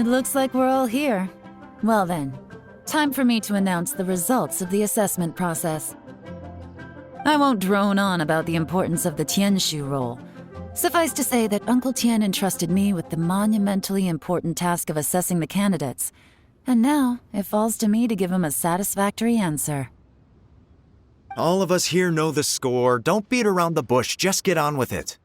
It looks like we're all here. Well then, time for me to announce the results of the assessment process. I won't drone on about the importance of the Tianshu role. Suffice to say that Uncle Tian entrusted me with the monumentally important task of assessing the candidates, and now it falls to me to give him a satisfactory answer. All of us here know the score. Don't beat around the bush, just get on with it.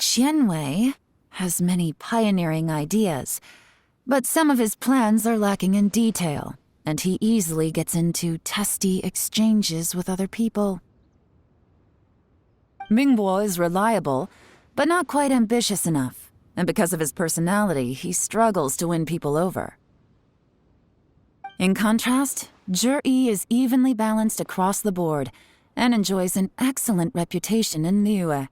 Qianwei has many pioneering ideas, but some of his plans are lacking in detail, and he easily gets into testy exchanges with other people. Mingbo is reliable, but not quite ambitious enough, and because of his personality, he struggles to win people over. In contrast, Zhi is evenly balanced across the board and enjoys an excellent reputation in Liyue.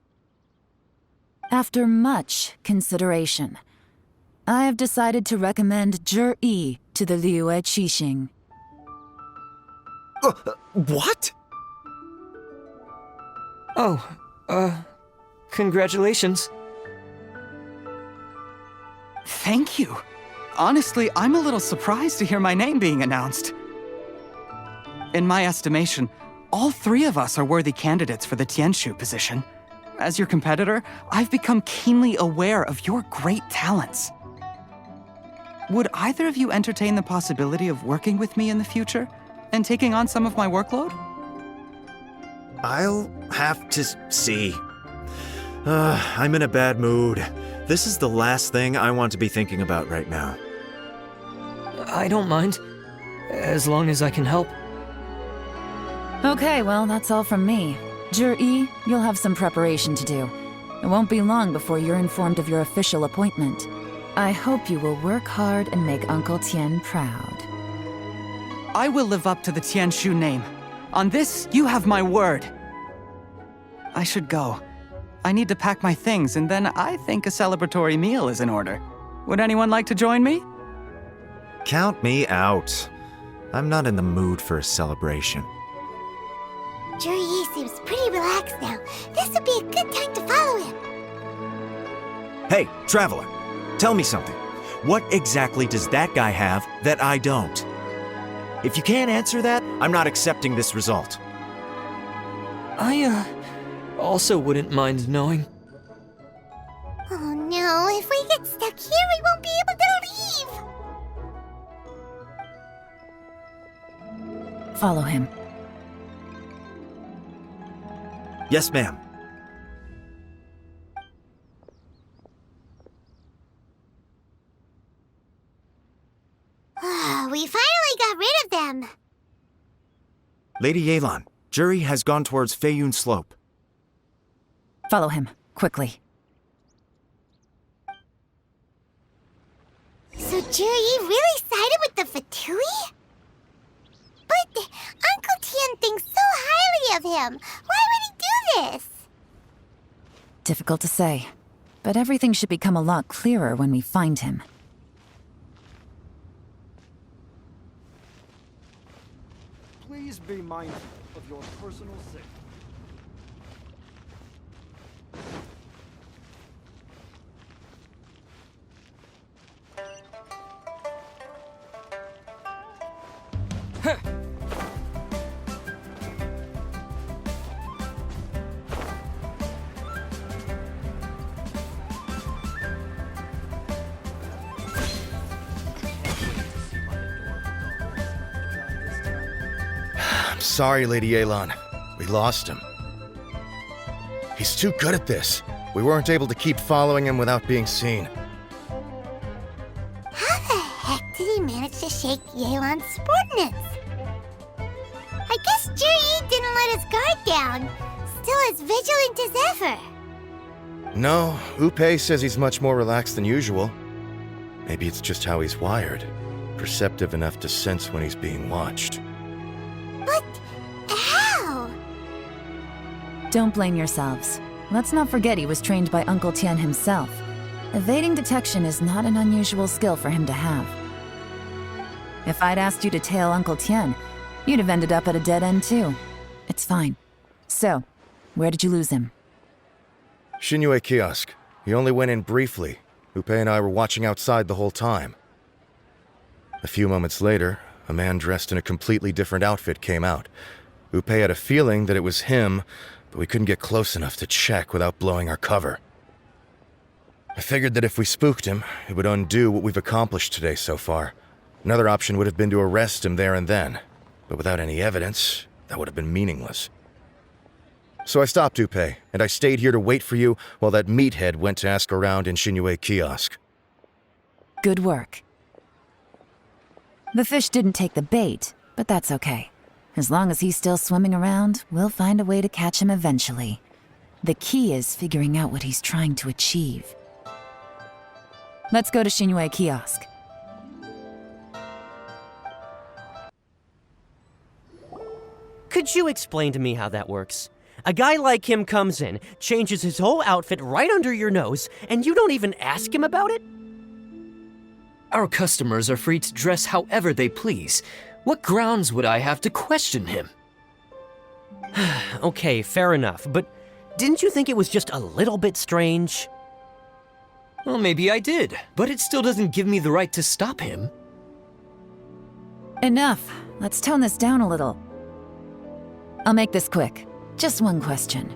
After much consideration, I have decided to recommend Zhi to the Liyue Qixing. What? Congratulations. Thank you. Honestly, I'm a little surprised to hear my name being announced. In my estimation, all three of us are worthy candidates for the Tianshu position. As your competitor, I've become keenly aware of your great talents. Would either of you entertain the possibility of working with me in the future and taking on some of my workload? I'll have to see. I'm in a bad mood. This is the last thing I want to be thinking about right now. I don't mind, as long as I can help. Okay, well, that's all from me. Zhi, you'll have some preparation to do. It won't be long before you're informed of your official appointment. I hope you will work hard and make Uncle Tian proud. I will live up to the Tianshu name. On this, you have my word. I should go. I need to pack my things, and then I think a celebratory meal is in order. Would anyone like to join me? Count me out. I'm not in the mood for a celebration. Zhi seems pretty relaxed now. This would be a good time to follow him. Hey, traveler, tell me something. What exactly does that guy have that I don't? If you can't answer that, I'm not accepting this result. I, also wouldn't mind knowing. Oh no, if we get stuck here, we won't be able to leave! Follow him. Yes, ma'am. We finally got rid of them! Lady Yelan, Zhi has gone towards Feiyun Slope. Follow him, quickly. So Zhi really sided with the Fatui? But Uncle Tian thinks so highly of him. Why would he do this? Difficult to say, but everything should become a lot clearer when we find him. Please be mindful of your personal safety. Sorry, Lady Yelan. We lost him. He's too good at this. We weren't able to keep following him without being seen. How the heck did he manage to shake Yelan's sportness? I guess Zhi didn't let his guard down. Still as vigilant as ever. No, Upe says he's much more relaxed than usual. Maybe it's just how he's wired. Perceptive enough to sense when he's being watched. But how? Don't blame yourselves. Let's not forget he was trained by Uncle Tian himself. Evading detection is not an unusual skill for him to have. If I'd asked you to tail Uncle Tian, you'd have ended up at a dead end too. It's fine. So, where did you lose him? Xinyue kiosk. He only went in briefly. Upe and I were watching outside the whole time. A few moments later, a man dressed in a completely different outfit came out. Upe had a feeling that it was him, but we couldn't get close enough to check without blowing our cover. I figured that if we spooked him, it would undo what we've accomplished today so far. Another option would have been to arrest him there and then, but without any evidence, that would have been meaningless. So I stopped Upe, and I stayed here to wait for you while that meathead went to ask around in Shinue Kiosk. Good work. The fish didn't take the bait, but that's okay. As long as he's still swimming around, we'll find a way to catch him eventually. The key is figuring out what he's trying to achieve. Let's go to Shinue Kiosk. Could you explain to me how that works? A guy like him comes in, changes his whole outfit right under your nose, and you don't even ask him about it? Our customers are free to dress however they please. What grounds would I have to question him? Okay, fair enough, but didn't you think it was just a little bit strange? Well, maybe I did, but it still doesn't give me the right to stop him. Enough. Let's tone this down a little. I'll make this quick. Just one question.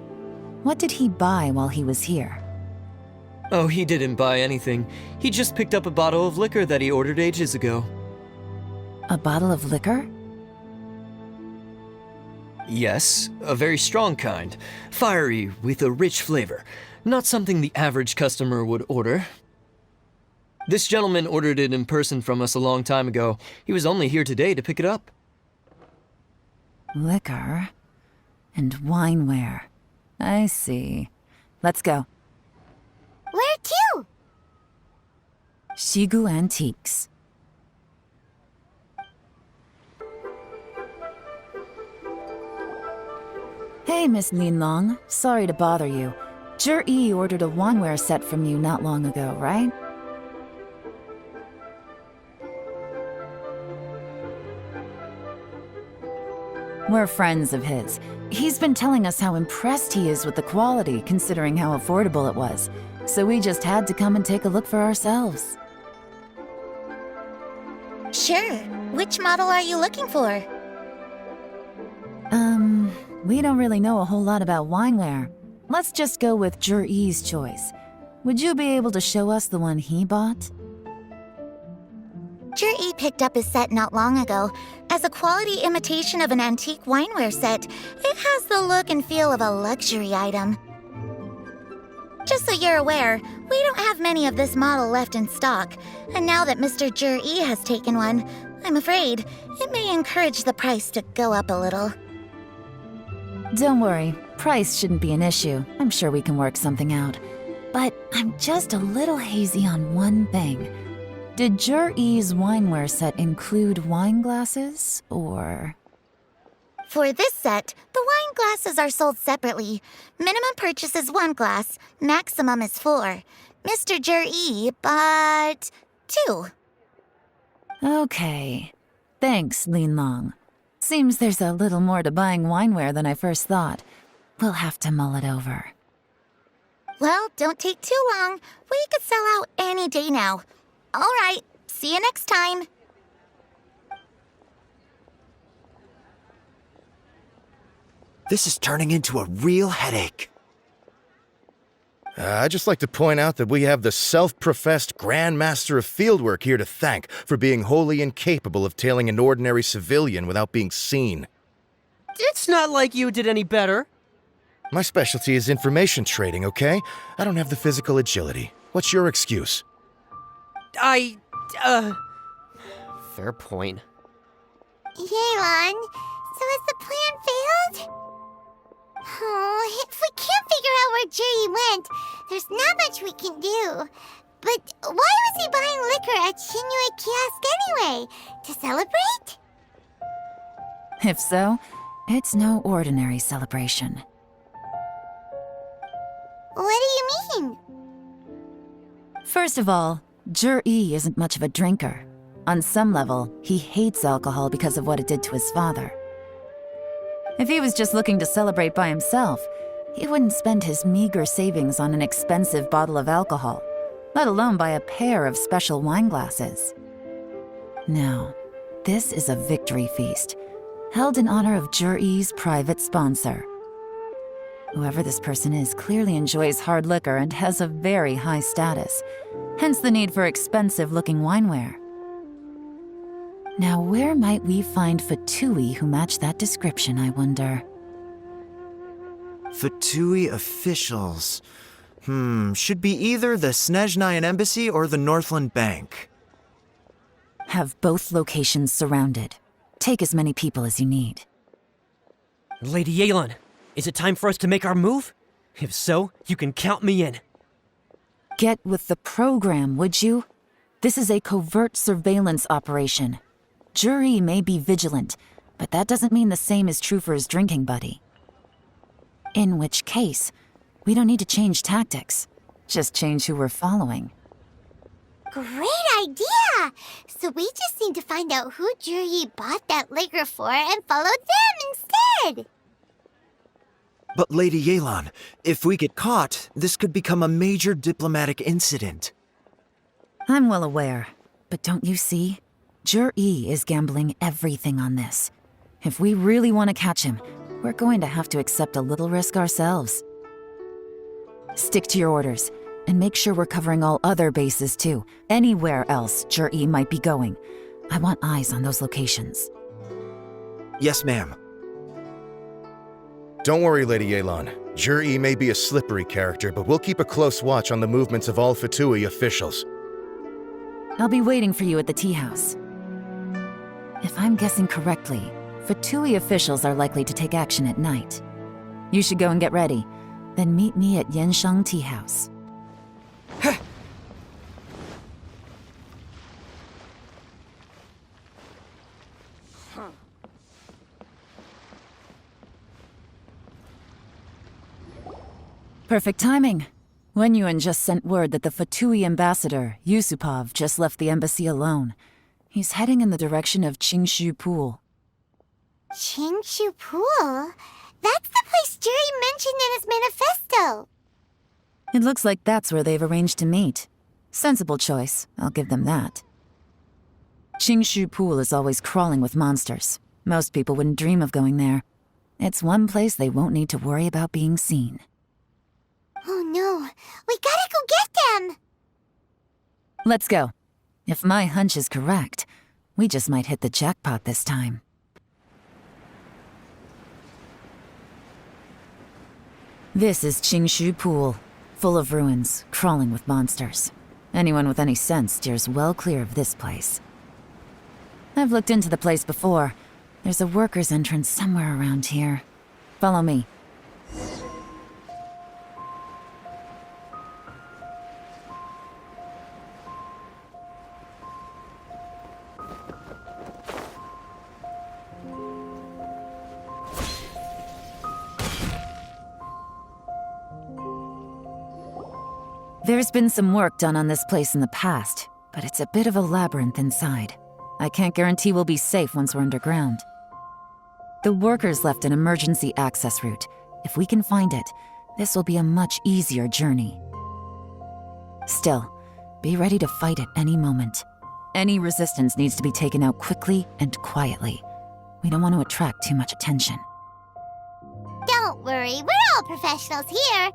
What did he buy while he was here? Oh, he didn't buy anything. He just picked up a bottle of liquor that he ordered ages ago. A bottle of liquor? Yes, a very strong kind. Fiery, with a rich flavor. Not something the average customer would order. This gentleman ordered it in person from us a long time ago. He was only here today to pick it up. Liquor and wineware. I see. Let's go. Where to? Shigu Antiques. Hey, Miss Linlong. Sorry to bother you. Zhi ordered a wineware set from you not long ago, right? We're friends of his. He's been telling us how impressed he is with the quality, considering how affordable it was. So we just had to come and take a look for ourselves. Sure. Which model are you looking for? We don't really know a whole lot about wineware. Let's just go with Zhi's choice. Would you be able to show us the one he bought? Zhi picked up his set not long ago. As a quality imitation of an antique wineware set, it has the look and feel of a luxury item. Just so you're aware, we don't have many of this model left in stock, and now that Mr. Zhi has taken one, I'm afraid it may encourage the price to go up a little. Don't worry, price shouldn't be an issue. I'm sure we can work something out. But I'm just a little hazy on one thing. Did Zhi's wineware set include wine glasses, or...? For this set, the wine glasses are sold separately. Minimum purchase is 1 glass, maximum is 4. Mr. Zhi bought 2. Okay. Thanks, Linlong. Seems there's a little more to buying wineware than I first thought. We'll have to mull it over. Well, don't take too long. We could sell out any day now. All right, see you next time. This is turning into a real headache. I'd just like to point out that we have the self-professed Grand Master of Fieldwork here to thank for being wholly incapable of tailing an ordinary civilian without being seen. It's not like you did any better. My specialty is information trading, okay? I don't have the physical agility. What's your excuse? Fair point. Yelan, so has the plan failed? Oh, if we can't figure out where Zhi went, there's not much we can do. But why was he buying liquor at Shinue Kiosk anyway? To celebrate? If so, it's no ordinary celebration. What do you mean? First of all, Zhi isn't much of a drinker. On some level, he hates alcohol because of what it did to his father. If he was just looking to celebrate by himself, he wouldn't spend his meager savings on an expensive bottle of alcohol. let alone buy a pair of special wine glasses. No, this is a victory feast, held in honor of Jur-E's private sponsor. Whoever this person is clearly enjoys hard liquor and has a very high status, hence the need for expensive-looking wineware. Now, where might we find Fatui who match that description, I wonder? Fatui officials. Should be either the Snezhnayan Embassy or the Northland Bank. Have both locations surrounded. Take as many people as you need. Lady Yelan, is it time for us to make our move? If so, you can count me in. Get with the program, would you? This is a covert surveillance operation. Jur-E may be vigilant, but that doesn't mean the same is true for his drinking buddy. In which case, we don't need to change tactics. Just change who we're following. Great idea! So we just need to find out who Jur-E bought that liquor for and follow them instead! But Lady Yelan, if we get caught, this could become a major diplomatic incident. I'm well aware, but don't you see? Jur-E is gambling everything on this. If we really want to catch him, we're going to have to accept a little risk ourselves. Stick to your orders, and make sure we're covering all other bases too. Anywhere else Jur-E might be going. I want eyes on those locations. Yes, ma'am. Don't worry, Lady Yelan. Jur-E may be a slippery character, but we'll keep a close watch on the movements of all Fatui officials. I'll be waiting for you at the tea house. If I'm guessing correctly, Fatui officials are likely to take action at night. You should go and get ready, then meet me at Yansheng Tea House. Perfect timing. Wen Yuan just sent word that the Fatui ambassador, Yusupov, just left the embassy alone. He's heading in the direction of Qingshu Pool. Qingshu Pool? That's the place Jur-E mentioned in his manifesto! It looks like that's where they've arranged to meet. Sensible choice, I'll give them that. Qingshu Pool is always crawling with monsters. Most people wouldn't dream of going there. It's one place they won't need to worry about being seen. Oh no, we gotta go get them! Let's go. If my hunch is correct, we just might hit the jackpot this time. This is Qingshu Pool, full of ruins, crawling with monsters. Anyone with any sense steers well clear of this place. I've looked into the place before. There's a worker's entrance somewhere around here. Follow me. There's been some work done on this place in the past, but it's a bit of a labyrinth inside. I can't guarantee we'll be safe once we're underground. The workers left an emergency access route. If we can find it, this will be a much easier journey. Still, be ready to fight at any moment. Any resistance needs to be taken out quickly and quietly. We don't want to attract too much attention. Don't worry, we're all professionals here!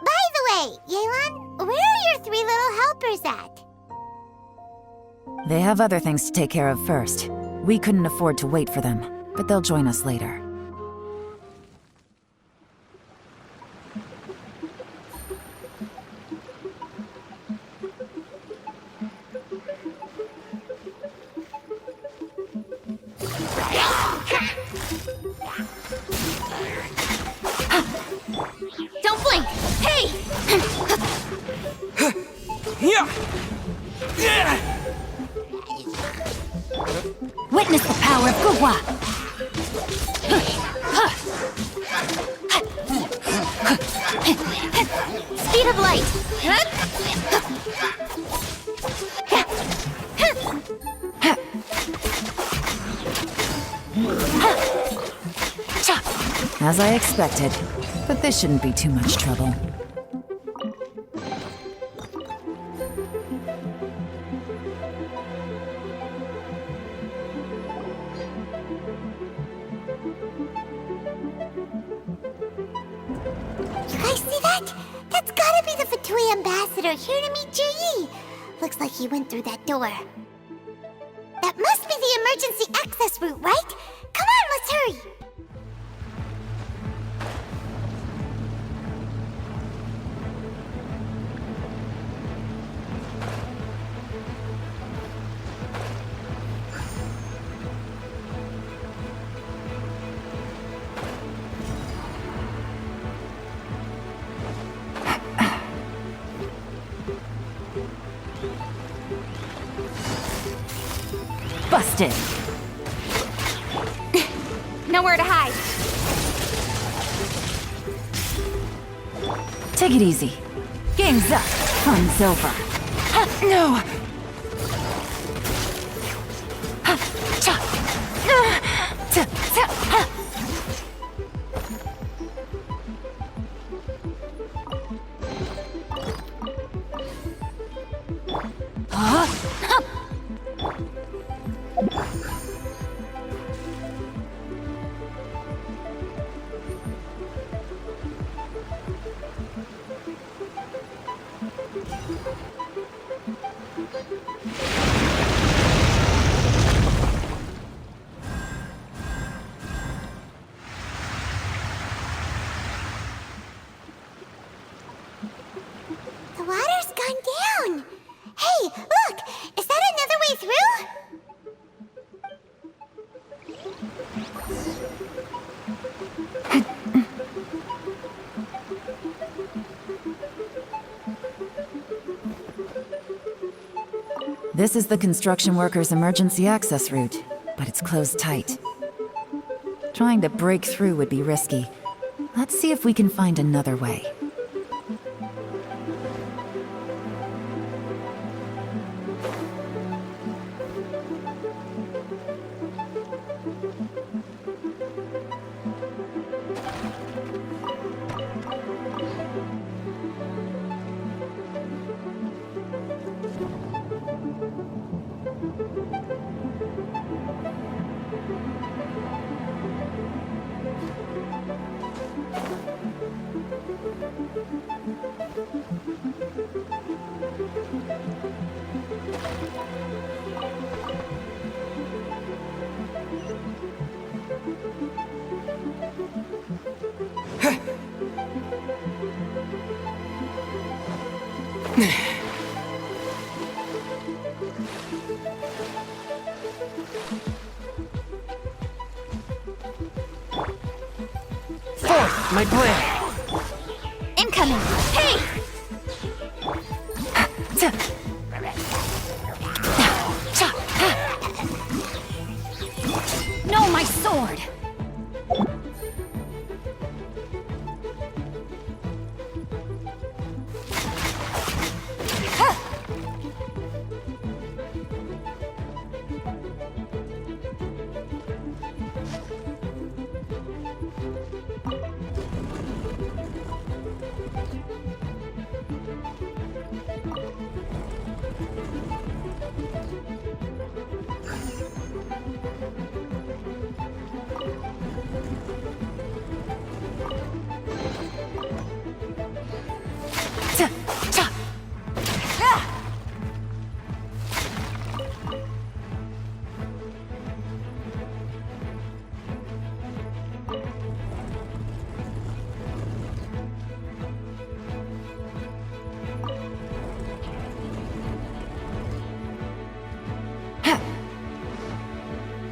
By the way, Yelan, where are your 3 little helpers at? They have other things to take care of first. We couldn't afford to wait for them, but they'll join us later. Don't blink! Hey! Witness the power of Gugwa! Speed of light! As I expected, but this shouldn't be too much trouble. That's gotta be the Fatui ambassador here to meet Ji. Looks like he went through that door. That must be the emergency access route, right? Come on, let's hurry! Busted! Nowhere to hide. Take it easy. Game's up. Fun's over. No! The water's gone down. Hey, look! Is that another way through? This is the construction workers' emergency access route, but it's closed tight. Trying to break through would be risky. Let's see if we can find another way. Fourth, my plan. Incoming! Hey! No, my sword!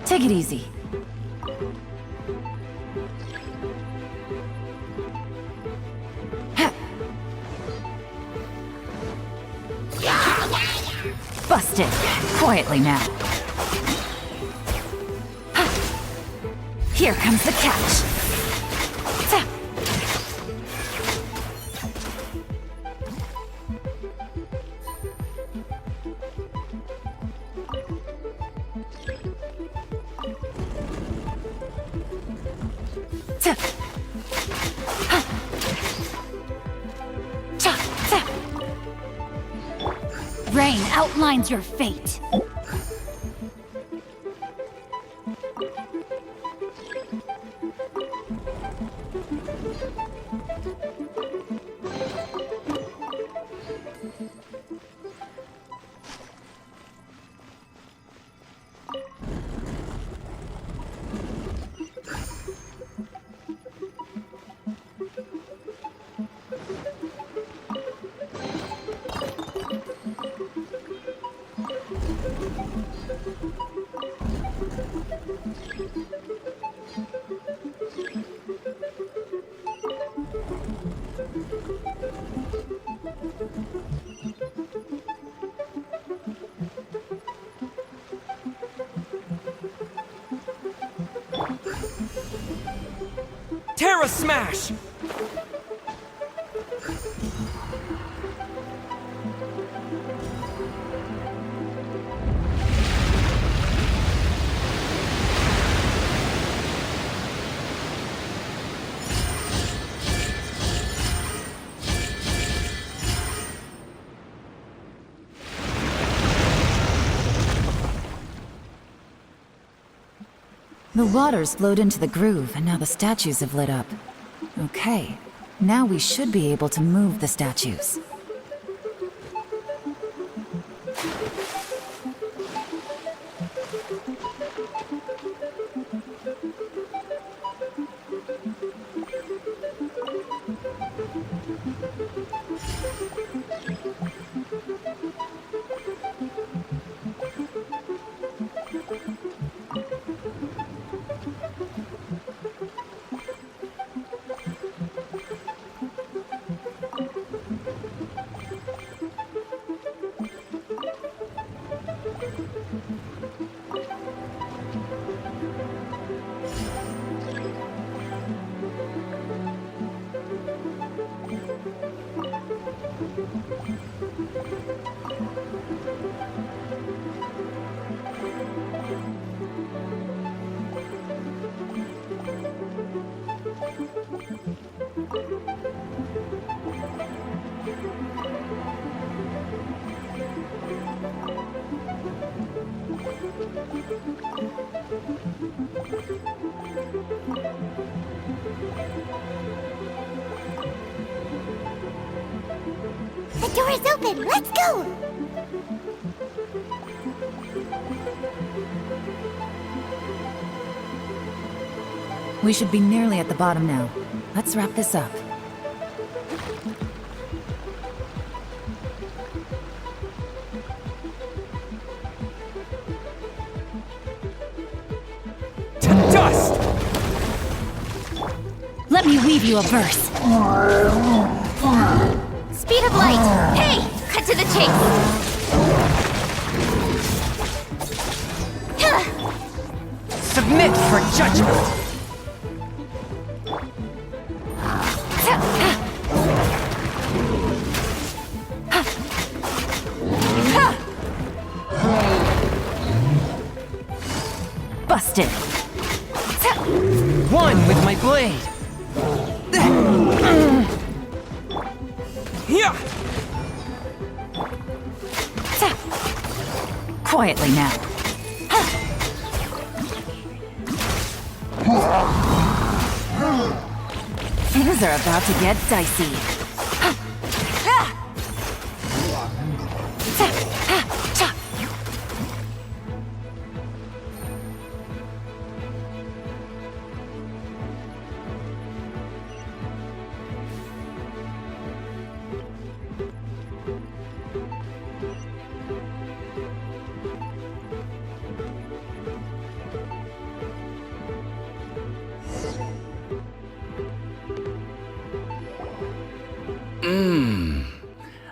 Take it easy. Busted. Quietly now. Here comes the catch. Rain outlines your fate. smash! The water's flowed into the groove, and now the statues have lit up. Okay, now we should be able to move the statues. The door is open! Let's go! We should be nearly at the bottom now. Let's wrap this up. To dust! Let me weave you a verse. Speed of light! Hey! Cut to the chase! Submit for judgment! Busted. One with my blade! Yeah! Quietly now. Things are about to get dicey.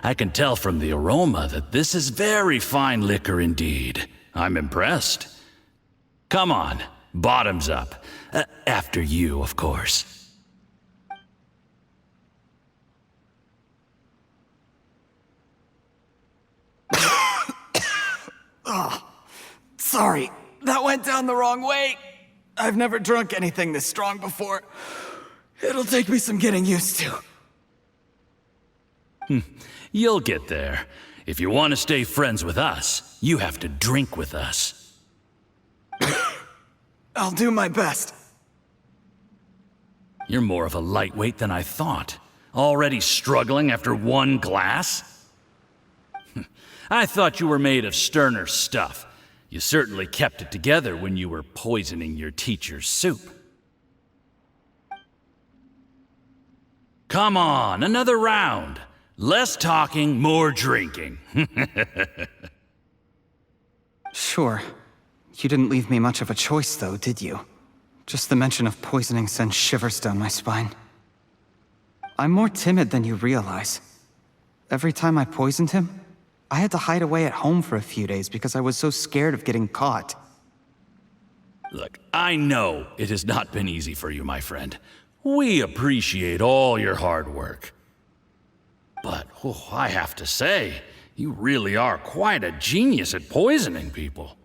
I can tell from the aroma that this is very fine liquor indeed. I'm impressed. Come on, bottoms up. After you, of course. Sorry, that went down the wrong way. I've never drunk anything this strong before. It'll take me some getting used to. You'll get there. If you want to stay friends with us, you have to drink with us. I'll do my best. You're more of a lightweight than I thought. Already struggling after one glass? I thought you were made of sterner stuff. You certainly kept it together when you were poisoning your teacher's soup. Come on, another round. Less talking, more drinking. Sure. You didn't leave me much of a choice, though, did you? Just the mention of poisoning sends shivers down my spine. I'm more timid than you realize. Every time I poisoned him, I had to hide away at home for a few days because I was so scared of getting caught. Look, I know it has not been easy for you, my friend. We appreciate all your hard work. But I have to say, you really are quite a genius at poisoning people.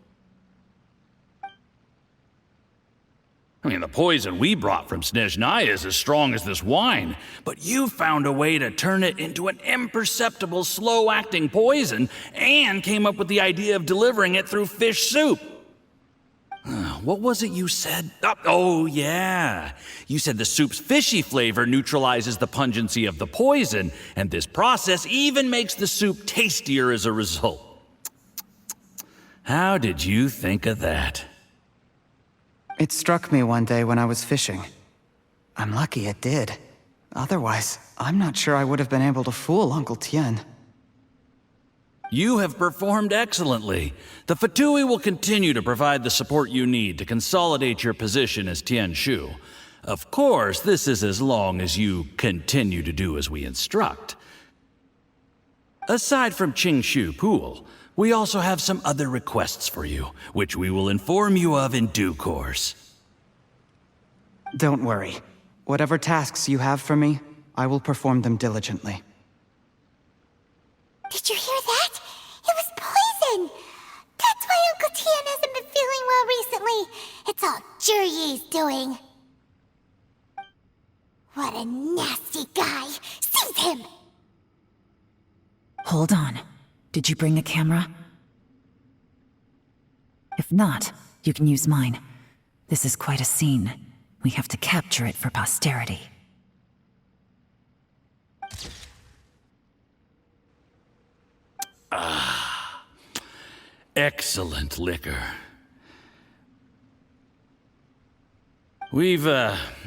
I mean, the poison we brought from Snezhnaya is as strong as this wine, but you found a way to turn it into an imperceptible, slow-acting poison and came up with the idea of delivering it through fish soup. What was it you said? Oh, yeah. You said the soup's fishy flavor neutralizes the pungency of the poison, and this process even makes the soup tastier as a result. How did you think of that? It struck me one day when I was fishing. I'm lucky it did. Otherwise, I'm not sure I would have been able to fool Uncle Tien. You have performed excellently. The Fatui will continue to provide the support you need to consolidate your position as Tien Shu. Of course, this is as long as you continue to do as we instruct. Aside from Qing Shu Pool, we also have some other requests for you, which we will inform you of in due course. Don't worry. Whatever tasks you have for me, I will perform them diligently. Did you hear that? It was poison! That's why Uncle Tien hasn't been feeling well recently. It's all Zhiyi's doing. What a nasty guy! Seize him! Hold on. Did you bring a camera? If not, you can use mine. This is quite a scene. We have to capture it for posterity. Excellent liquor. We've,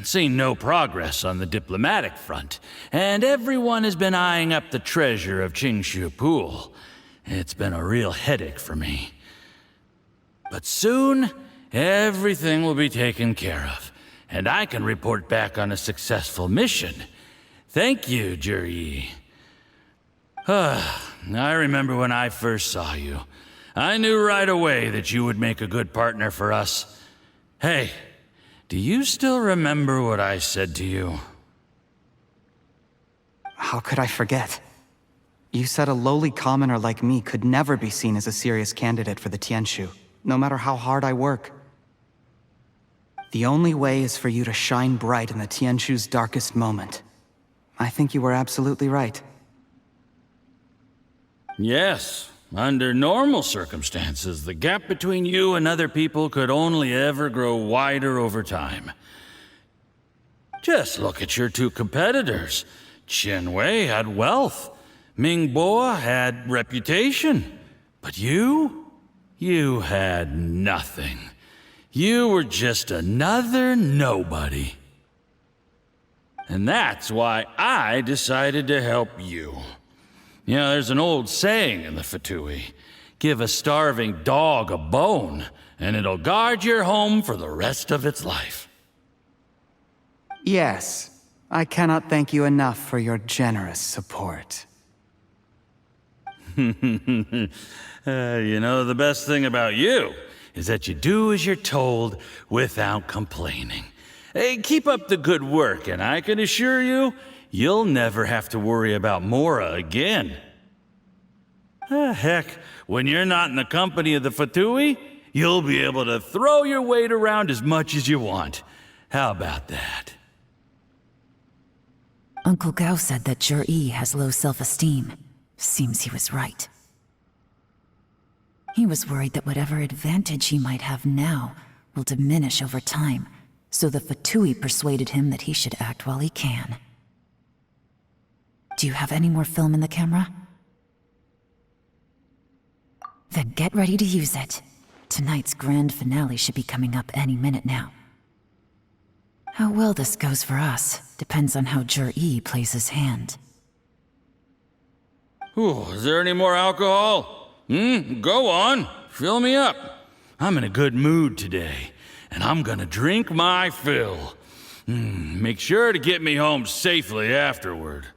seen no progress on the diplomatic front, and everyone has been eyeing up the treasure of Qingshu Pool. It's been a real headache for me. But soon, everything will be taken care of, and I can report back on a successful mission. Thank you, Zhiyi. I remember when I first saw you. I knew right away that you would make a good partner for us. Hey, do you still remember what I said to you? How could I forget? You said a lowly commoner like me could never be seen as a serious candidate for the Tianshu, no matter how hard I work. The only way is for you to shine bright in the Tianshu's darkest moment. I think you were absolutely right. Yes. Under normal circumstances, the gap between you and other people could only ever grow wider over time. Just look at your two competitors. Chen Wei had wealth. Ming Boa had reputation. But you had nothing. You were just another nobody. And that's why I decided to help you. You know, there's an old saying in the Fatui, give a starving dog a bone, and it'll guard your home for the rest of its life. Yes, I cannot thank you enough for your generous support. You know, the best thing about you is that you do as you're told without complaining. Hey, keep up the good work, and I can assure you, you'll never have to worry about Mora again. Heck, when you're not in the company of the Fatui, you'll be able to throw your weight around as much as you want. How about that? Uncle Gao said that Zhiyi has low self-esteem. Seems he was right. He was worried that whatever advantage he might have now will diminish over time, so the Fatui persuaded him that he should act while he can. Do you have any more film in the camera? Then get ready to use it. Tonight's grand finale should be coming up any minute now. How well this goes for us depends on how Zhiyi plays his hand. Ooh, is there any more alcohol? Go on, fill me up. I'm in a good mood today, and I'm gonna drink my fill. Make sure to get me home safely afterward.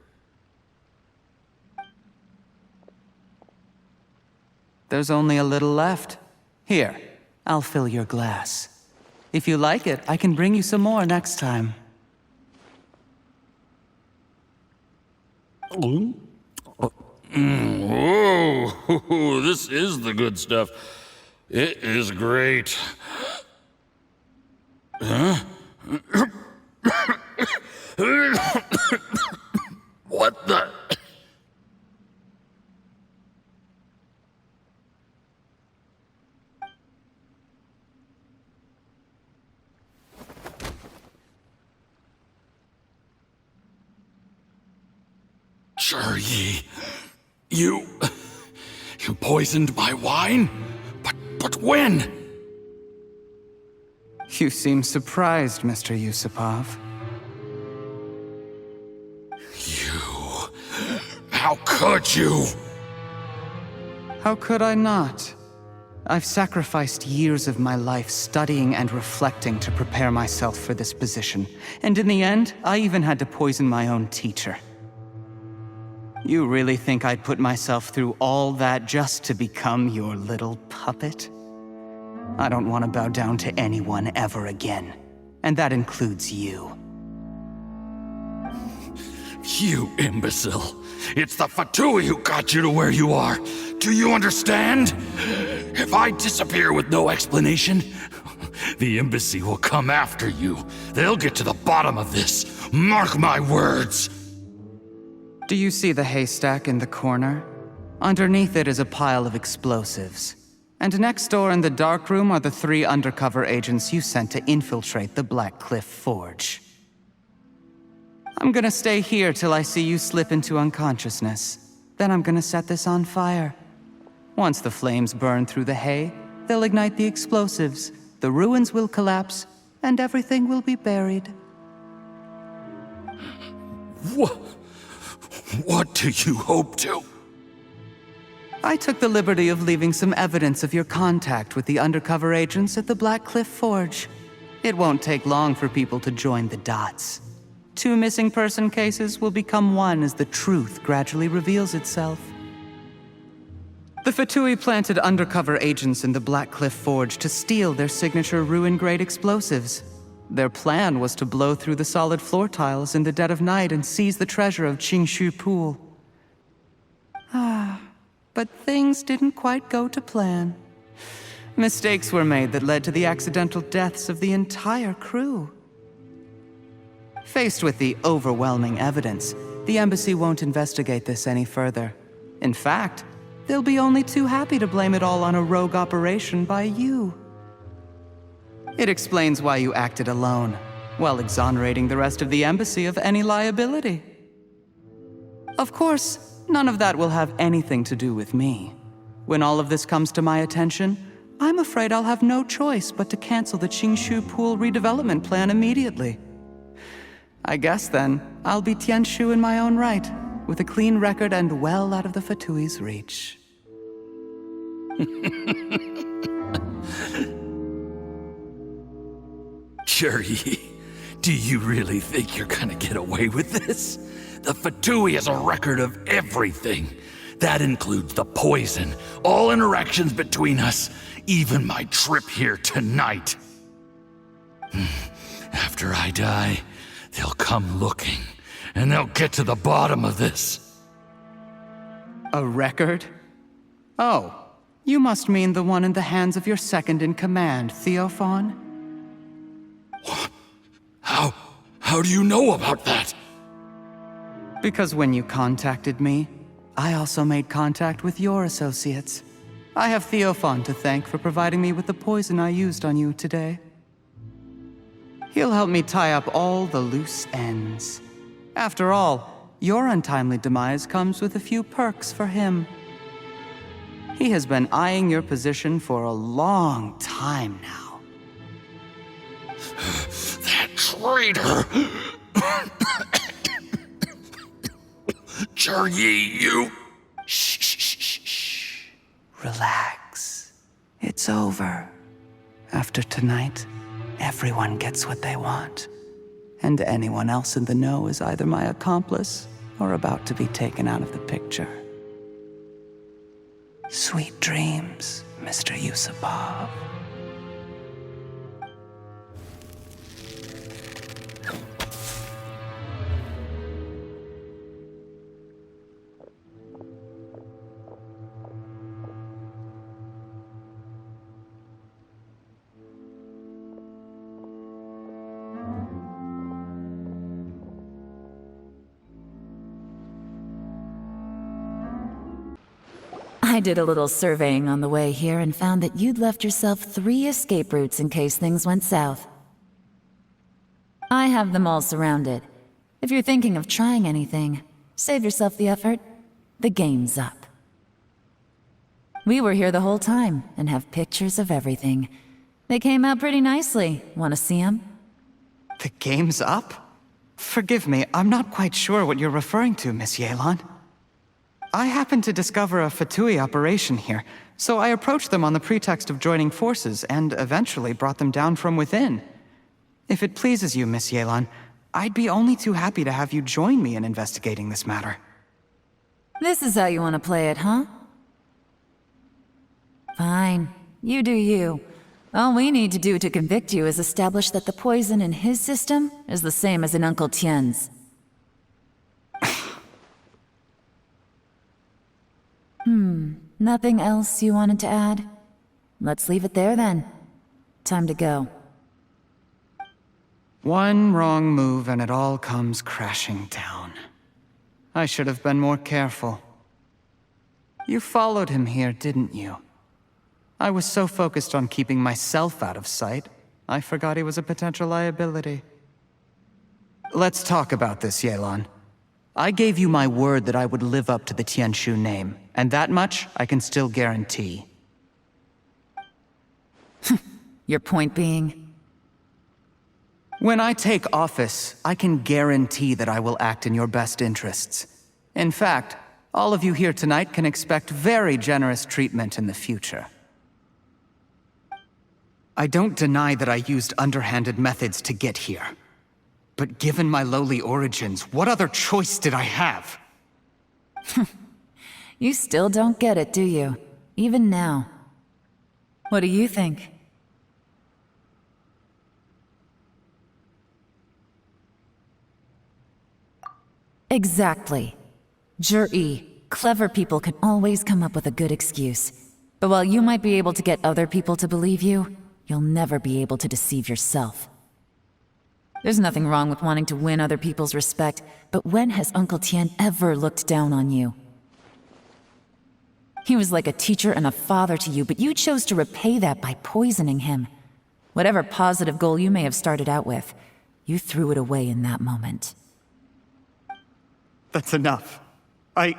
There's only a little left. Here, I'll fill your glass. If you like it, I can bring you some more next time. Whoa, this is the good stuff. It is great. Huh? What the? Sure, you poisoned my wine? But when? You seem surprised, Mr. Yusupov. How could you? How could I not? I've sacrificed years of my life studying and reflecting to prepare myself for this position. And in the end, I even had to poison my own teacher. You really think I'd put myself through all that just to become your little puppet? I don't want to bow down to anyone ever again. And that includes you. You imbecile. It's the Fatui who got you to where you are. Do you understand? If I disappear with no explanation, the embassy will come after you. They'll get to the bottom of this. Mark my words. Do you see the haystack in the corner? Underneath it is a pile of explosives. And next door in the dark room are the 3 undercover agents you sent to infiltrate the Black Cliff Forge. I'm gonna stay here till I see you slip into unconsciousness. Then I'm gonna set this on fire. Once the flames burn through the hay, they'll ignite the explosives, the ruins will collapse, and everything will be buried. What do you hope to? I took the liberty of leaving some evidence of your contact with the undercover agents at the Black Cliff Forge. It won't take long for people to join the dots. 2 missing person cases will become one as the truth gradually reveals itself. The Fatui planted undercover agents in the Black Cliff Forge to steal their signature ruin-grade explosives. Their plan was to blow through the solid floor tiles in the dead of night and seize the treasure of Qingshu Pool. But things didn't quite go to plan. Mistakes were made that led to the accidental deaths of the entire crew. Faced with the overwhelming evidence, the embassy won't investigate this any further. In fact, they'll be only too happy to blame it all on a rogue operation by you. It explains why you acted alone, while exonerating the rest of the embassy of any liability. Of course, none of that will have anything to do with me. When all of this comes to my attention, I'm afraid I'll have no choice but to cancel the Qingshu Pool redevelopment plan immediately. I guess then, I'll be Tianshu in my own right, with a clean record and well out of the Fatui's reach. Cherry, do you really think you're gonna get away with this? The Fatui has a record of everything. That includes the poison, all interactions between us, even my trip here tonight. After I die, they'll come looking, and they'll get to the bottom of this. A record? Oh, you must mean the one in the hands of your second-in-command, Theophan? How do you know about that? Because when you contacted me, I also made contact with your associates. I have Theophan to thank for providing me with the poison I used on you today. He'll help me tie up all the loose ends. After all, your untimely demise comes with a few perks for him. He has been eyeing your position for a long time now. That traitor! Cheryi, you... Shh. Relax. It's over. After tonight, everyone gets what they want. And anyone else in the know is either my accomplice or about to be taken out of the picture. Sweet dreams, Mr. Yusupov. I did a little surveying on the way here and found that you'd left yourself 3 escape routes in case things went south. I have them all surrounded. If you're thinking of trying anything, save yourself the effort. The game's up. We were here the whole time and have pictures of everything. They came out pretty nicely. Want to see them? The game's up? Forgive me, I'm not quite sure what you're referring to, Miss Yelan. I happened to discover a Fatui operation here, so I approached them on the pretext of joining forces and eventually brought them down from within. If it pleases you, Miss Yelan, I'd be only too happy to have you join me in investigating this matter. This is how you want to play it, huh? Fine. You do you. All we need to do to convict you is establish that the poison in his system is the same as in Uncle Tien's. Nothing else you wanted to add? Let's leave it there then. Time to go. One wrong move and it all comes crashing down. I should have been more careful. You followed him here, didn't you? I was so focused on keeping myself out of sight, I forgot he was a potential liability. Let's talk about this, Yelan. I gave you my word that I would live up to the Tianshu name, and that much I can still guarantee. Your point being? When I take office, I can guarantee that I will act in your best interests. In fact, all of you here tonight can expect very generous treatment in the future. I don't deny that I used underhanded methods to get here. But given my lowly origins, what other choice did I have? You still don't get it, do you? Even now. What do you think? Exactly. Jur-E, clever people can always come up with a good excuse. But while you might be able to get other people to believe you, you'll never be able to deceive yourself. There's nothing wrong with wanting to win other people's respect, but when has Uncle Tien ever looked down on you? He was like a teacher and a father to you, but you chose to repay that by poisoning him. Whatever positive goal you may have started out with, you threw it away in that moment. That's enough. Of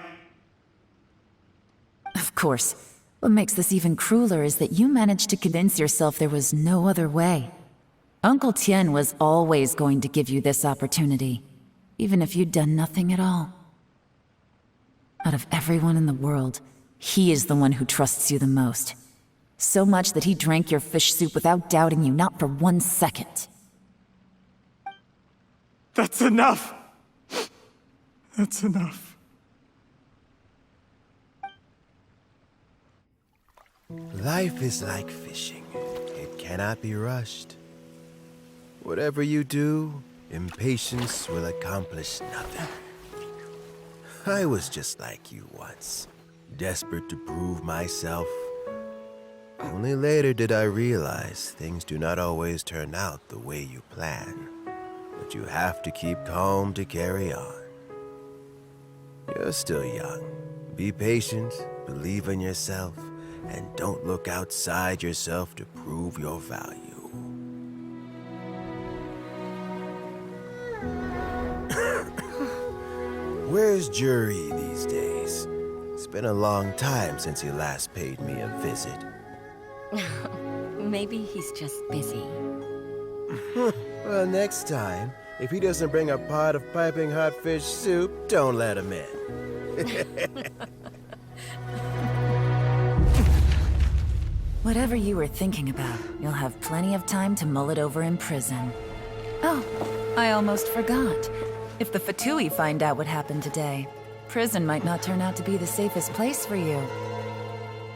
course. What makes this even crueler is that you managed to convince yourself there was no other way. Uncle Tien was always going to give you this opportunity, even if you'd done nothing at all. Out of everyone in the world, he is the one who trusts you the most. So much that he drank your fish soup without doubting you, not for 1 second. That's enough! That's enough. Life is like fishing. It cannot be rushed. Whatever you do, impatience will accomplish nothing. I was just like you once, desperate to prove myself. Only later did I realize things do not always turn out the way you plan, but you have to keep calm to carry on. You're still young. Be patient, believe in yourself, and don't look outside yourself to prove your value. Where's Jur-E these days? It's been a long time since he last paid me a visit. Maybe he's just busy. Well, next time, if he doesn't bring a pot of piping hot fish soup, don't let him in. Whatever you were thinking about, you'll have plenty of time to mull it over in prison. Oh, I almost forgot. If the Fatui find out what happened today, prison might not turn out to be the safest place for you.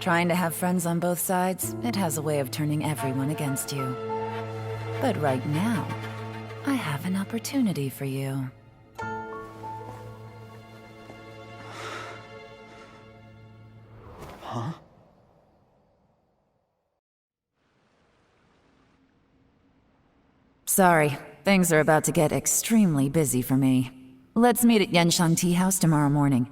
Trying to have friends on both sides, it has a way of turning everyone against you. But right now, I have an opportunity for you. Huh? Sorry, things are about to get extremely busy for me. Let's meet at Yanshang Tea House tomorrow morning.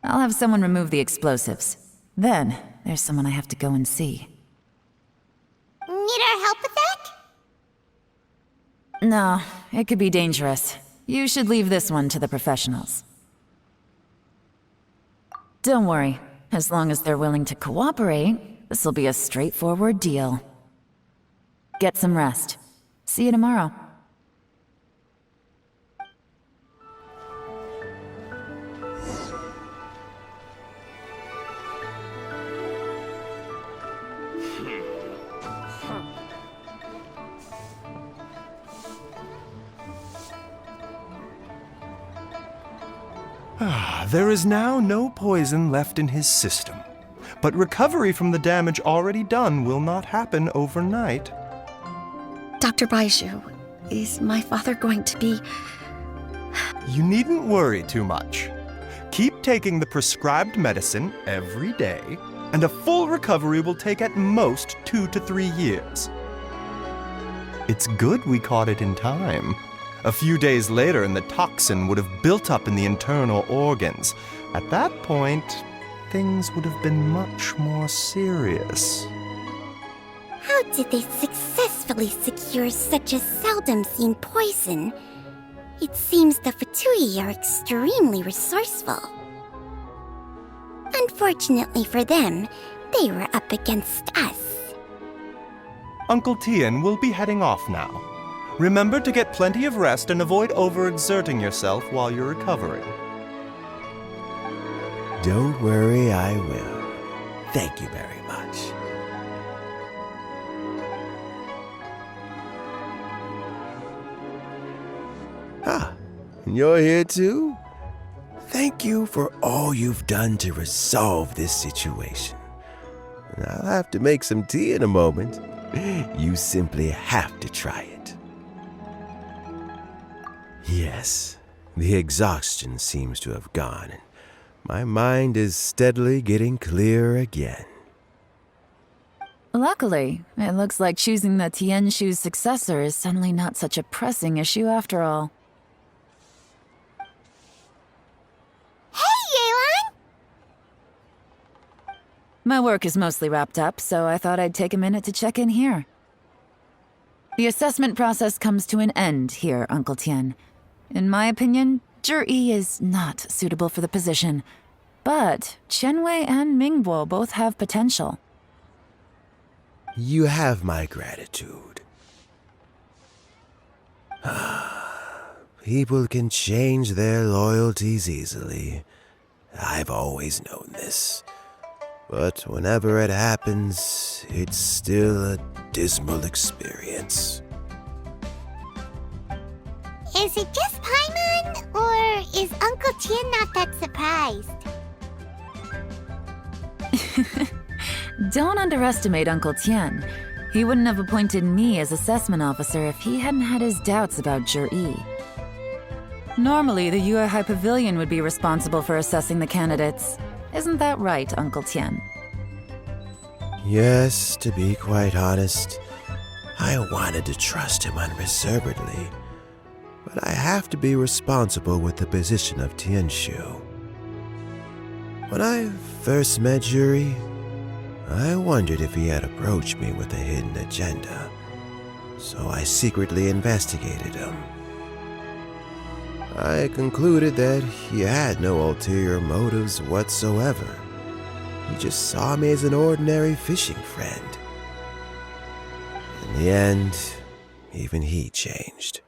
I'll have someone remove the explosives. Then, there's someone I have to go and see. Need our help with that? No, it could be dangerous. You should leave this one to the professionals. Don't worry. As long as they're willing to cooperate, this'll be a straightforward deal. Get some rest. See you tomorrow. There is now no poison left in his system, but recovery from the damage already done will not happen overnight. Dr. Baiju, is my father going to be... You needn't worry too much. Keep taking the prescribed medicine every day, and a full recovery will take at most 2 to 3 years. It's good we caught it in time. A few days later, and the toxin would have built up in the internal organs. At that point, things would have been much more serious. How did they successfully secure such a seldom-seen poison? It seems the Fatui are extremely resourceful. Unfortunately for them, they were up against us. Uncle Tien will be heading off now. Remember to get plenty of rest and avoid overexerting yourself while you're recovering. Don't worry, I will. Thank you very much. Ah, and you're here too? Thank you for all you've done to resolve this situation. I'll have to make some tea in a moment. You simply have to try it. Yes, the exhaustion seems to have gone, and my mind is steadily getting clearer again. Luckily, it looks like choosing the Tianshu's successor is suddenly not such a pressing issue after all. Hey, Yelan! My work is mostly wrapped up, so I thought I'd take a minute to check in here. The assessment process comes to an end here, Uncle Tien. In my opinion, Zhi is not suitable for the position, but Qianwei and Mingbo both have potential. You have my gratitude. People can change their loyalties easily. I've always known this. But whenever it happens, it's still a dismal experience. Is it just Paimon, or is Uncle Tien not that surprised? Don't underestimate Uncle Tien. He wouldn't have appointed me as assessment officer if he hadn't had his doubts about Zhi. Normally, the Yuehai Pavilion would be responsible for assessing the candidates. Isn't that right, Uncle Tien? Yes, to be quite honest, I wanted to trust him unreservedly. But I have to be responsible with the position of Tianshu. When I first met Zhi, I wondered if he had approached me with a hidden agenda, so I secretly investigated him. I concluded that he had no ulterior motives whatsoever. He just saw me as an ordinary fishing friend. In the end, even he changed.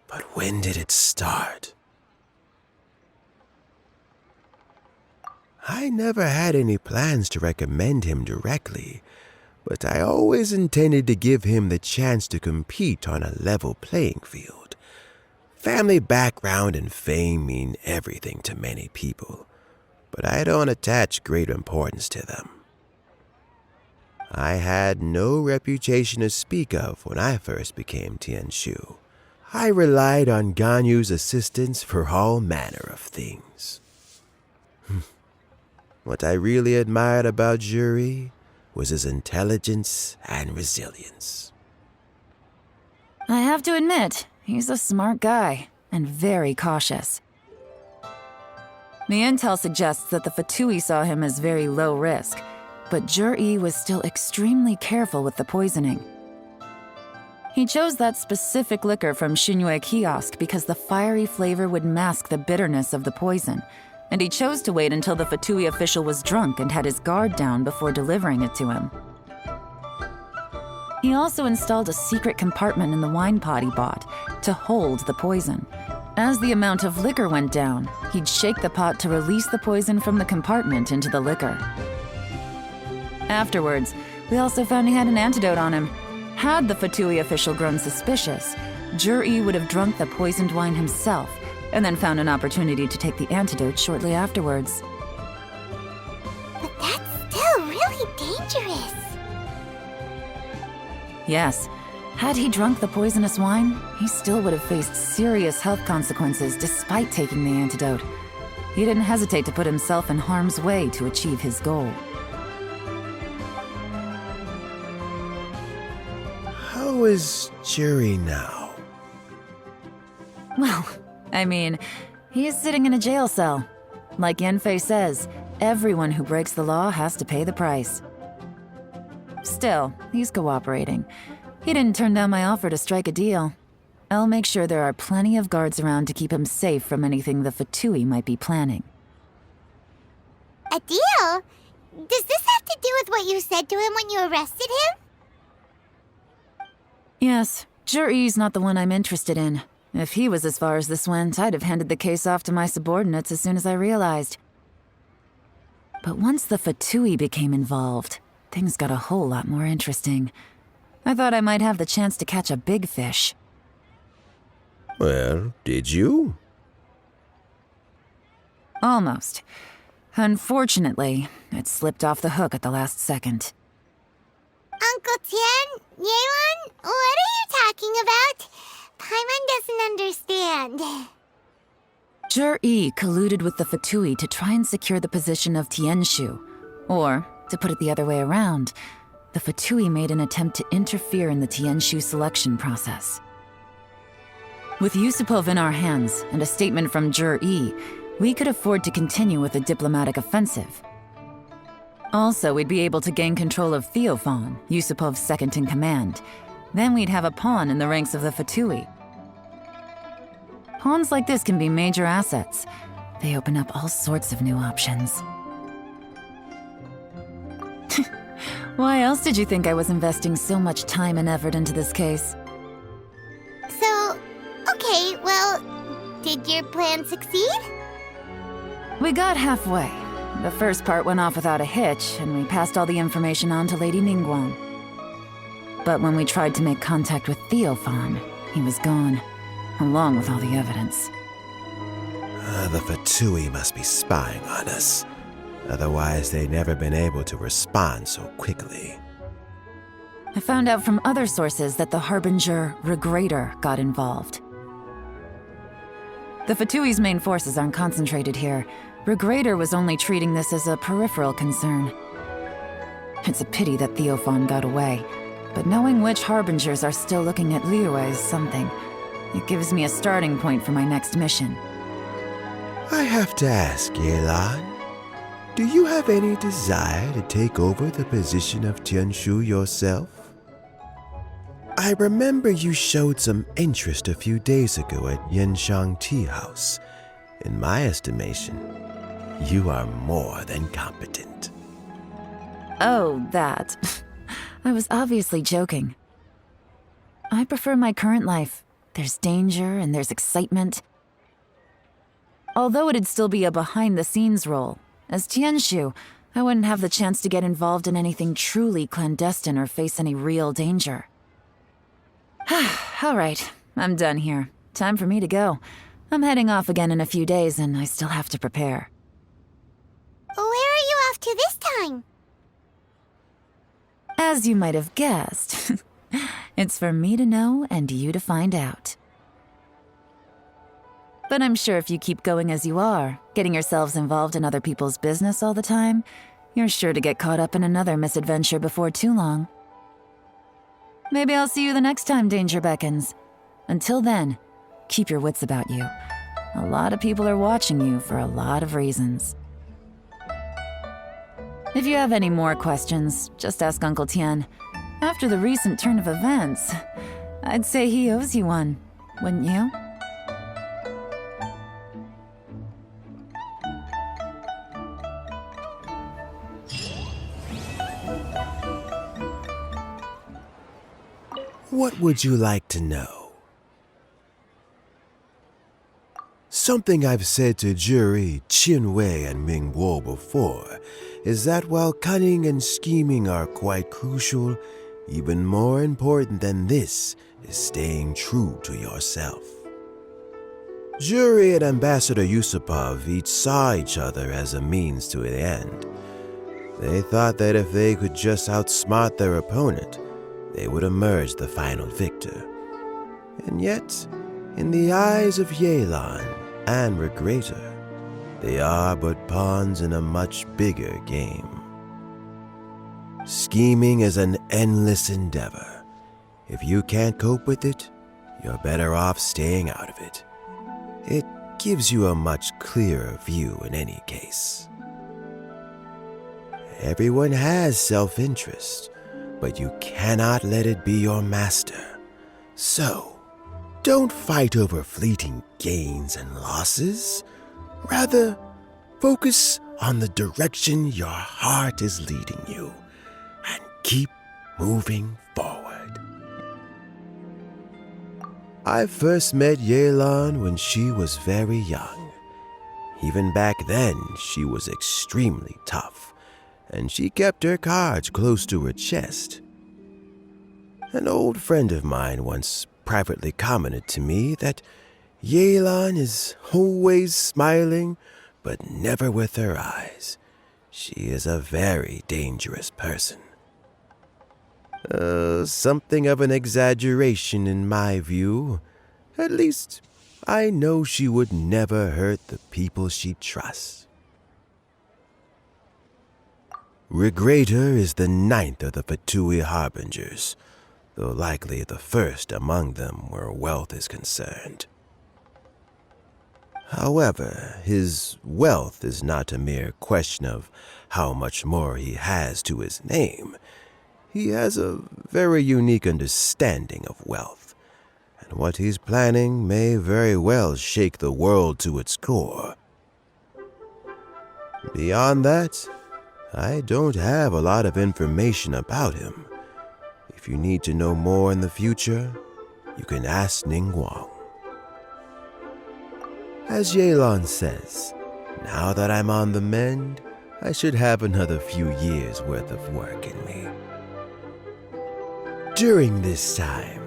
But when did it start? I never had any plans to recommend him directly, but I always intended to give him the chance to compete on a level playing field. Family background and fame mean everything to many people, but I don't attach great importance to them. I had no reputation to speak of when I first became Tianshu. I relied on Ganyu's assistance for all manner of things. What I really admired about Zhi was his intelligence and resilience. I have to admit, he's a smart guy, and very cautious. The intel suggests that the Fatui saw him as very low risk, but Jur-E was still extremely careful with the poisoning. He chose that specific liquor from Shinue Kiosk because the fiery flavor would mask the bitterness of the poison, and he chose to wait until the Fatui official was drunk and had his guard down before delivering it to him. He also installed a secret compartment in the wine pot he bought to hold the poison. As the amount of liquor went down, he'd shake the pot to release the poison from the compartment into the liquor. Afterwards, we also found he had an antidote on him. Had the Fatui official grown suspicious, Jur-E would have drunk the poisoned wine himself and then found an opportunity to take the antidote shortly afterwards. But that's still really dangerous. Yes, had he drunk the poisonous wine, he still would have faced serious health consequences despite taking the antidote. He didn't hesitate to put himself in harm's way to achieve his goal. How is Jerry now? Well, I mean, he is sitting in a jail cell. Like Yanfei says, everyone who breaks the law has to pay the price. Still, he's cooperating. He didn't turn down my offer to strike a deal. I'll make sure there are plenty of guards around to keep him safe from anything the Fatui might be planning. A deal? Does this have to do with what you said to him when you arrested him? Yes, Jur-E's not the one I'm interested in. If he was as far as this went, I'd have handed the case off to my subordinates as soon as I realized. But once the Fatui became involved, things got a whole lot more interesting. I thought I might have the chance to catch a big fish. Well, did you? Almost. Unfortunately, it slipped off the hook at the last second. Uncle Tian, Yelan, what are you talking about? Paimon doesn't understand. Jur-E colluded with the Fatui to try and secure the position of Tianshu. Or, to put it the other way around, the Fatui made an attempt to interfere in the Tianshu selection process. With Yusupov in our hands and a statement from Jur-E, we could afford to continue with a diplomatic offensive. Also, we'd be able to gain control of Theophan, Yusupov's second-in-command. Then we'd have a pawn in the ranks of the Fatui. Pawns like this can be major assets. They open up all sorts of new options. Why else did you think I was investing so much time and effort into this case? So, okay, well, did your plan succeed? We got halfway. The first part went off without a hitch, and we passed all the information on to Lady Ningguang. But when we tried to make contact with Theophan, he was gone, along with all the evidence. The Fatui must be spying on us. Otherwise, they'd never been able to respond so quickly. I found out from other sources that the Harbinger Regrator got involved. The Fatui's main forces aren't concentrated here. Regrator was only treating this as a peripheral concern. It's a pity that Theophan got away, but knowing which Harbingers are still looking at Liyue is something. It gives me a starting point for my next mission. I have to ask, Yelan, do you have any desire to take over the position of Tianshu yourself? I remember you showed some interest a few days ago at Yenshang Tea House. In my estimation, you are more than competent. Oh, that. I was obviously joking. I prefer my current life. There's danger and there's excitement. Although it'd still be a behind-the-scenes role, as Tianshu, I wouldn't have the chance to get involved in anything truly clandestine or face any real danger. All right, I'm done here. Time for me to go. I'm heading off again in a few days, and I still have to prepare. Where are you off to this time? As you might have guessed, it's for me to know and you to find out. But I'm sure if you keep going as you are, getting yourselves involved in other people's business all the time, you're sure to get caught up in another misadventure before too long. Maybe I'll see you the next time danger beckons. Until then, keep your wits about you. A lot of people are watching you for a lot of reasons. If you have any more questions, just ask Uncle Tian. After the recent turn of events, I'd say he owes you one, wouldn't you? What would you like to know? Something I've said to Jury, Qinwei, and Mingguo before is that while cunning and scheming are quite crucial, even more important than this is staying true to yourself. Jury and Ambassador Yusupov each saw each other as a means to an end. They thought that if they could just outsmart their opponent, they would emerge the final victor. And yet, in the eyes of Yelan and Regrator, they are but pawns in a much bigger game. Scheming is an endless endeavor. If you can't cope with it, you're better off staying out of it. It gives you a much clearer view in any case. Everyone has self-interest, but you cannot let it be your master. So, don't fight over fleeting gains and losses. Rather, focus on the direction your heart is leading you, and keep moving forward. I first met Yelan when she was very young. Even back then, she was extremely tough, and she kept her cards close to her chest. An old friend of mine once privately commented to me that Yelan is always smiling, but never with her eyes. She is a very dangerous person. Something of an exaggeration in my view. At least, I know she would never hurt the people she trusts. Regrator is the 9th of the Fatui Harbingers, though likely the first among them where wealth is concerned. However, his wealth is not a mere question of how much more he has to his name. He has a very unique understanding of wealth, and what he's planning may very well shake the world to its core. Beyond that, I don't have a lot of information about him. If you need to know more in the future, you can ask Ning Guang. As Yelan says, now that I'm on the mend, I should have another few years' worth of work in me. During this time,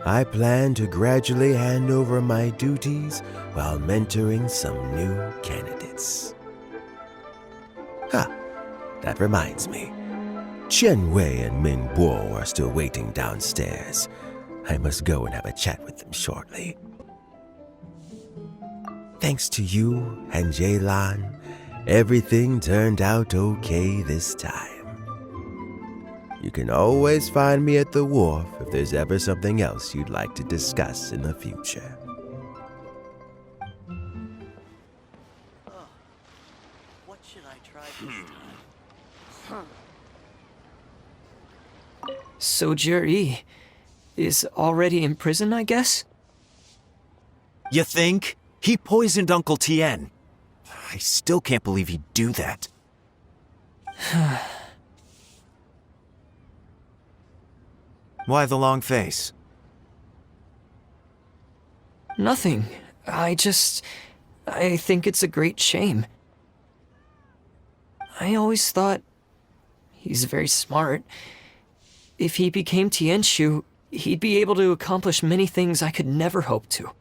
I plan to gradually hand over my duties while mentoring some new candidates. That reminds me. Qianwei and Mingguo are still waiting downstairs. I must go and have a chat with them shortly. Thanks to you and Yelan, everything turned out okay this time. You can always find me at the wharf if there's ever something else you'd like to discuss in the future. What should I try this time? So Jerry is already in prison, I guess? You think? He poisoned Uncle Tien. I still can't believe he'd do that. Why the long face? Nothing. I think it's a great shame. I always thought he's very smart. If he became Tianshu, he'd be able to accomplish many things I could never hope to.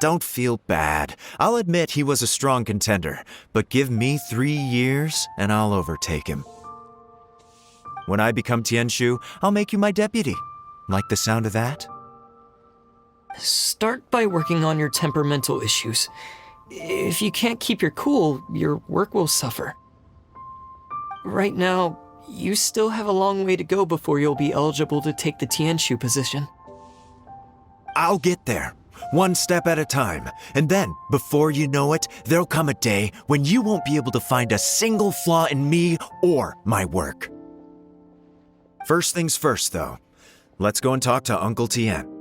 Don't feel bad. I'll admit he was a strong contender, but give me 3 years and I'll overtake him. When I become Tianshu, I'll make you my deputy. Like the sound of that? Start by working on your temperamental issues. If you can't keep your cool, your work will suffer. Right now, you still have a long way to go before you'll be eligible to take the Tianshu position. I'll get there. one step at a time. And then, before you know it, there'll come a day when you won't be able to find a single flaw in me or my work. First things first, though. Let's go and talk to Uncle Tien.